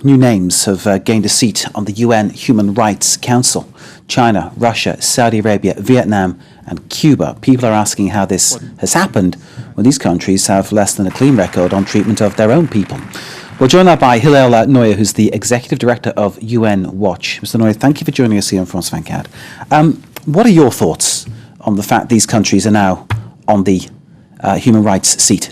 new names have gained a seat on the UN Human Rights Council. China, Russia, Saudi Arabia, Vietnam and Cuba. People are asking how this has happened when these countries have less than a clean record on treatment of their own people. We're joined now by Hillel Neuer, who's the Executive Director of UN Watch. Mr. Neuer, thank you for joining us here on France 24. What are your thoughts on the fact these countries are now on the human rights seat?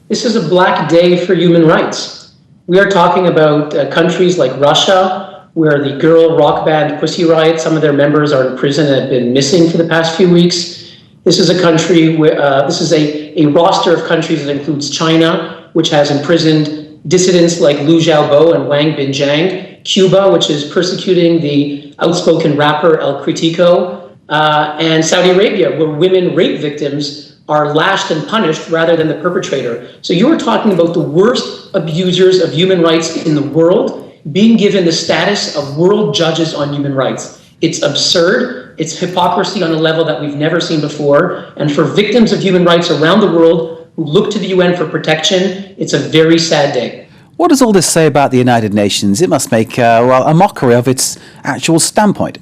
This is a black day for human rights. We are talking about countries like Russia, where the girl rock band Pussy Riot, some of their members are in prison and have been missing for the past few weeks. This is a country where this is a roster of countries that includes China, which has imprisoned dissidents like Liu Xiaobo and Wang Binjiang, Cuba, which is persecuting the outspoken rapper El Critico, and Saudi Arabia, where women rape victims are lashed and punished rather than the perpetrator. So you are talking about the worst abusers of human rights in the world being given the status of world judges on human rights. It's absurd. It's hypocrisy on a level that we've never seen before. And for victims of human rights around the world who look to the UN for protection, it's a very sad day. What does all this say about the United Nations? It must make a mockery of its actual standpoint.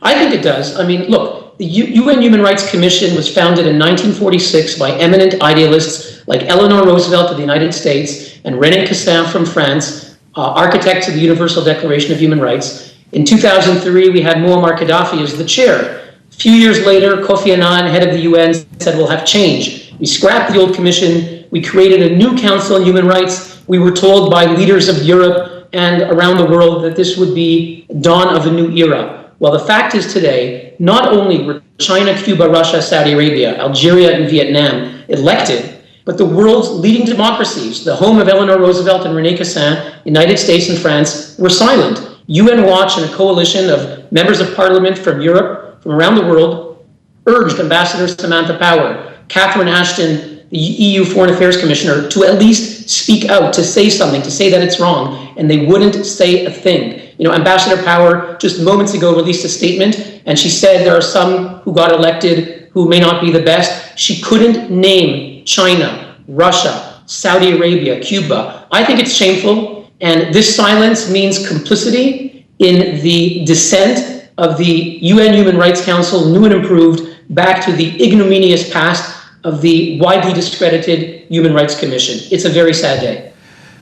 I think it does. I mean, look, the UN Human Rights Commission was founded in 1946 by eminent idealists like Eleanor Roosevelt of the United States and René Cassin from France, architects of the Universal Declaration of Human Rights. In 2003, we had Muammar Gaddafi as the chair. A few years later, Kofi Annan, head of the UN, said we'll have change. We scrapped the old commission. We created a new Council on Human Rights. We were told by leaders of Europe and around the world that this would be dawn of a new era. Well, the fact is today, not only were China, Cuba, Russia, Saudi Arabia, Algeria, and Vietnam elected, but the world's leading democracies, the home of Eleanor Roosevelt and René Cassin, United States and France, were silent. UN Watch and a coalition of members of parliament from Europe, from around the world, urged Ambassador Samantha Power, Catherine Ashton, the EU Foreign Affairs Commissioner, to at least speak out, to say something, to say that it's wrong, and they wouldn't say a thing. You know, Ambassador Power just moments ago released a statement, and she said there are some who got elected who may not be the best. She couldn't name China, Russia, Saudi Arabia, Cuba. I think it's shameful, and this silence means complicity in the descent of the UN Human Rights Council, new and improved, back to the ignominious past of the widely discredited Human Rights Commission. It's a very sad day.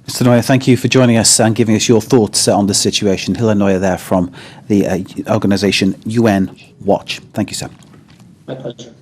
Mr. Neuer, thank you for joining us and giving us your thoughts on this situation. Hillel Neuer there from the organisation UN Watch. Thank you, sir. My pleasure.